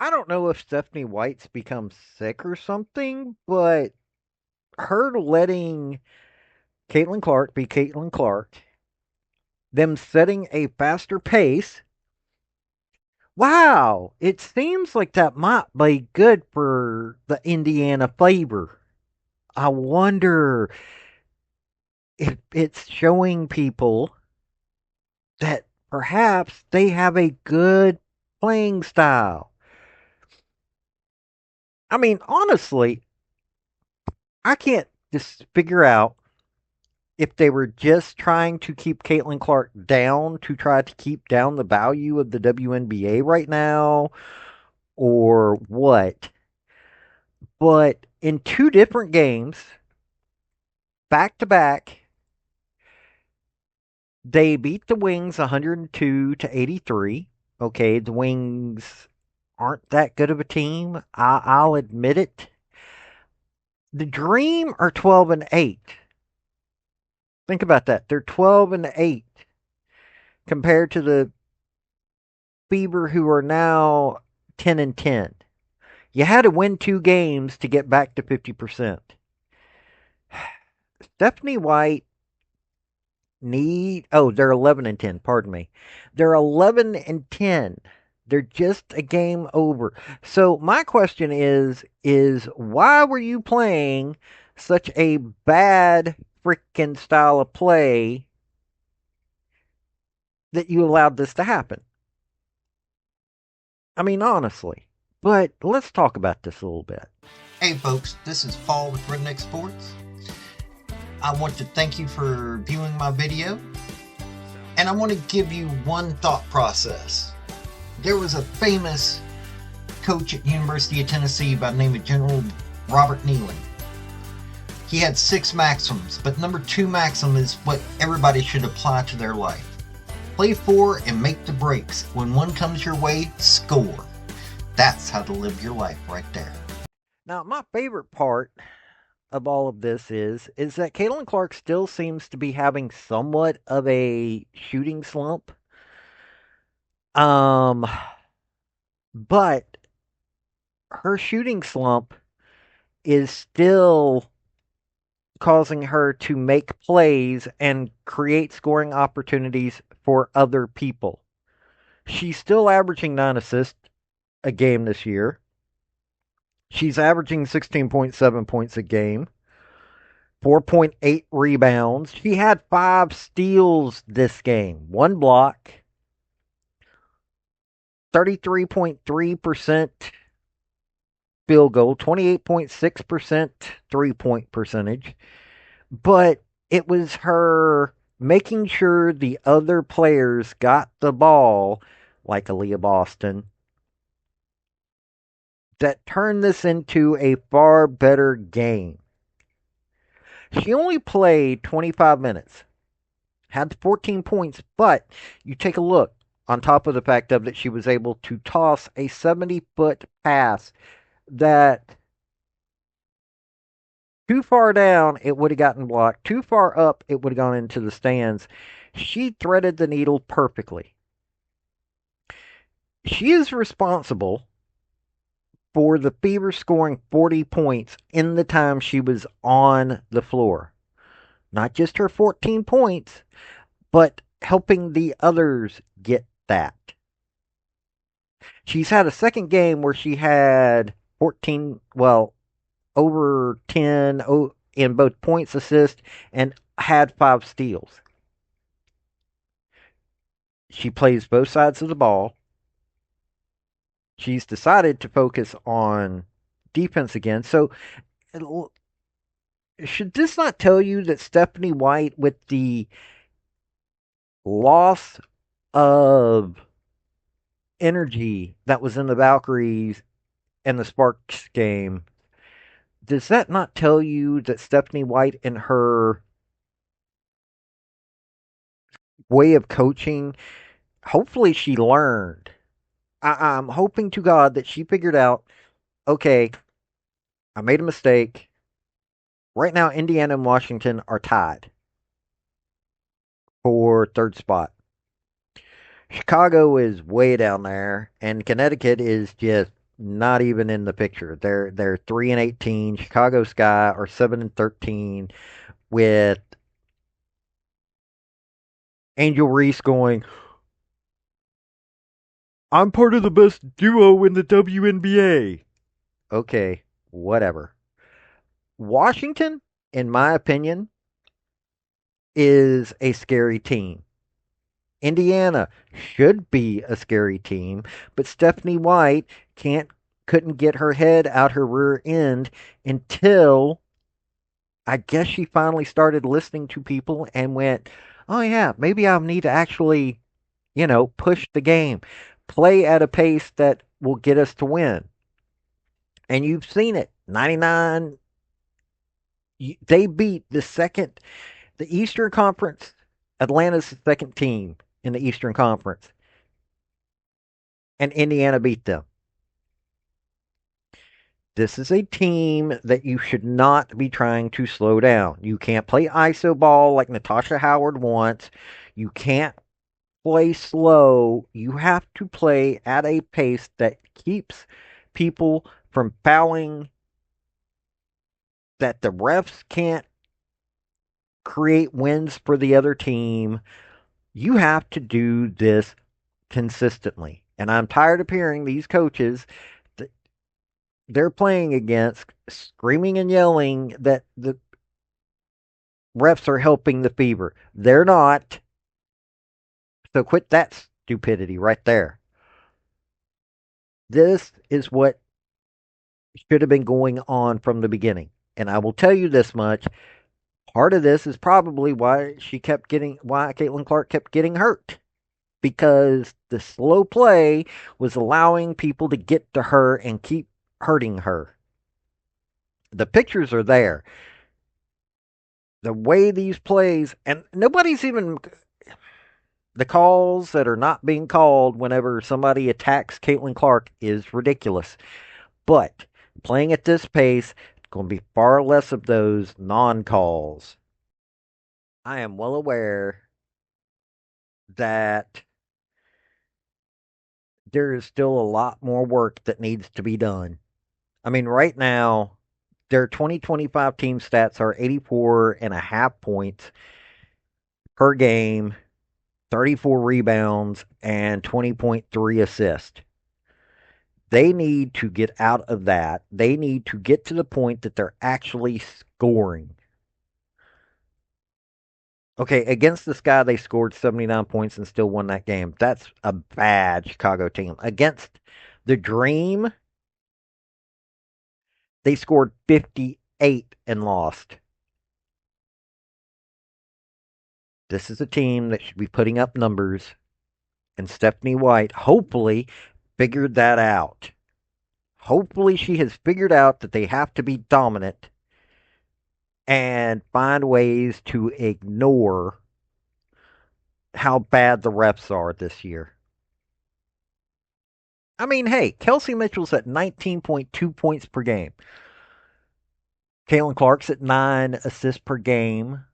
I don't know if Stephanie White's become sick or something, but her letting Caitlin Clark be Caitlin Clark, them setting a faster pace. Wow, it seems like that might be good for the Indiana Fever. I wonder if it's showing people that perhaps they have a good playing style. I mean, honestly, I can't just figure out if they were just trying to keep Caitlin Clark down to try to keep down the value of the WNBA right now or what. But in two different games, back to back, they beat the Wings 102 to 83. Okay, the Wings aren't that good of a team. I'll admit it. The Dream are 12 and 8. Think about that. They're 12 and 8 compared to the Fever who are now 10 and 10. You had to win two games to get back to 50%. Stephanie White they're 11 and 10, pardon me. They're 11 and 10. They're just a game over. So my question is why were you playing such a bad freaking style of play that you allowed this to happen? I mean, honestly. But let's talk about this a little bit. Hey folks, this is Paul with Redneck Sports. I want to thank you for viewing my video, and I want to give you one thought process. There was a famous coach at University of Tennessee by the name of General Robert Nealing. He had 6 maxims, but number 2 maxim is what everybody should apply to their life. Play for and make the breaks. When one comes your way, score. That's how to live your life right there. Now, my favorite part of all of this is that Caitlin Clark still seems to be having somewhat of a shooting slump. Um, but her shooting slump is still causing her to make plays and create scoring opportunities for other people. She's still averaging 9 assists a game this year. She's averaging 16.7 points a game, 4.8 rebounds. She had 5 steals this game, 1 block, 33.3% field goal, 28.6% 3-point percentage. But it was her making sure the other players got the ball, like Aaliyah Boston, that turned this into a far better game. She only played 25 minutes, had 14 points, but you take a look on top of the fact of that she was able to toss a 70-foot pass that too far down, it would have gotten blocked. Too far up, it would have gone into the stands. She threaded the needle perfectly. She is responsible for the Fever scoring 40 points in the time she was on the floor. Not just her 14 points, but helping the others get that. She's had a second game where she had 14, well, over 10 in both points, assists, and had 5 steals. She plays both sides of the ball. She's decided to focus on defense again. So, should this not tell you that Stephanie White, with the loss of energy that was in the Valkyries and the Sparks game, does that not tell you that Stephanie White and her way of coaching, hopefully she learned? I'm hoping to God that she figured out, okay, I made a mistake. Right now, Indiana and Washington are tied for third spot. Chicago is way down there, and Connecticut is just not even in the picture. They're 3-18. Chicago Sky are 7-13 with Angel Reese going, I'm part of the best duo in the WNBA. Okay, whatever. Washington, in my opinion, is a scary team. Indiana should be a scary team, but Stephanie White can't couldn't get her head out her rear end until I guess she finally started listening to people and went, "Oh yeah, maybe I need to actually, push the game, play at a pace that will get us to win." And you've seen it. 99 they beat the Eastern Conference. Atlanta's the second team in the Eastern Conference, and Indiana beat them. This is a team that you should not be trying to slow down. You can't play iso ball like Natasha Howard wants. You can't play slow. You have to play at a pace that keeps people from fouling, that the refs can't create wins for the other team. You have to do this consistently. And I'm tired of hearing these coaches that they're playing against screaming and yelling that the refs are helping the fever. They're not. So quit that stupidity right there. This is what should have been going on from the beginning. And I will tell you this much. Part of this is probably why Caitlin Clark kept getting hurt. Because the slow play was allowing people to get to her and keep hurting her. The pictures are there. The way these plays, and nobody's even, the calls that are not being called whenever somebody attacks Caitlin Clark is ridiculous. But playing at this pace, it's going to be far less of those non calls. I am well aware that there is still a lot more work that needs to be done. I mean, right now, their 2025 team stats are 84 and a half points per game, 34 rebounds, and 20.3 assists. They need to get out of that. They need to get to the point that they're actually scoring. Okay, against this guy, they scored 79 points and still won that game. That's a bad Chicago team. Against the Dream, they scored 58 and lost. This is a team that should be putting up numbers, and Stephanie White hopefully figured that out. Hopefully, she has figured out that they have to be dominant and find ways to ignore how bad the refs are this year. I mean, hey, Kelsey Mitchell's at 19.2 points per game. Caitlin Clark's at 9 assists per game.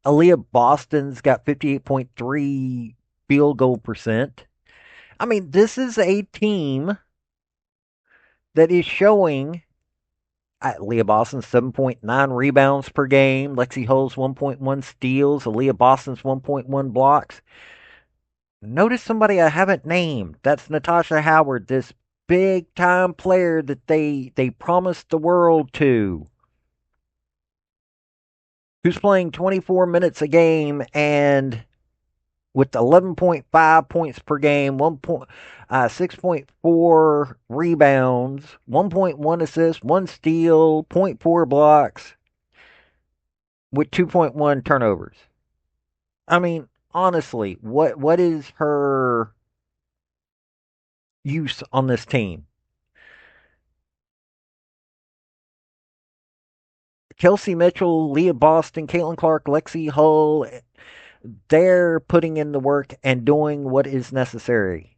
Aaliyah Boston's got 58.3 field goal percent. I mean, this is a team that is showing Leah Boston's 7.9 rebounds per game. Lexi Hull's 1.1 steals. Aaliyah Boston's 1.1 blocks. Notice somebody I haven't named. That's Natasha Howard, this big time player that they promised the world to, who's playing 24 minutes a game and with 11.5 points per game, 6.4 rebounds, 1.1 assists, 1 steal, zero point 0.4 blocks, with 2.1 turnovers. I mean, honestly, what is her use on this team? Kelsey Mitchell, Leah Boston, Caitlin Clark, Lexi Hull, they're putting in the work and doing what is necessary.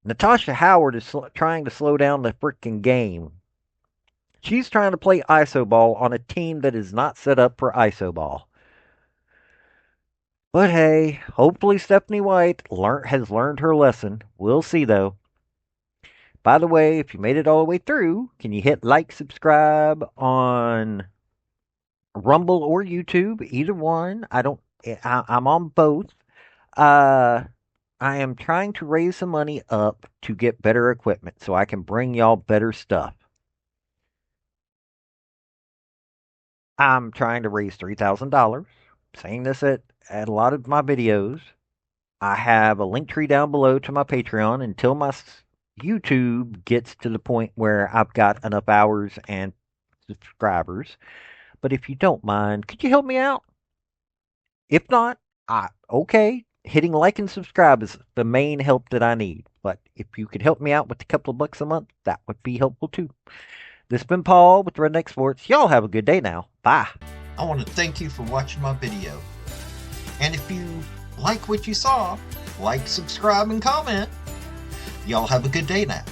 Natasha Howard is trying to slow down the freaking game. She's trying to play iso ball on a team that is not set up for iso ball. But hey, hopefully Stephanie White has learned her lesson. We'll see though. By the way, if you made it all the way through, can you hit like, subscribe on Rumble or YouTube? Either one. I'm on both. Uh, I am trying to raise some money up to get better equipment so I can bring y'all better stuff. I'm trying to raise $3,000. Saying this at a lot of my videos. I have a link tree down below to my Patreon until my YouTube gets to the point where I've got enough hours and subscribers. But if you don't mind, could you help me out? If not, okay. Hitting like and subscribe is the main help that I need. But if you could help me out with a couple of bucks a month, that would be helpful too. This has been Paul with Redneck Sports. Y'all have a good day now. Bye. I want to thank you for watching my video. And if you like what you saw, like, subscribe, and comment. Y'all have a good day now.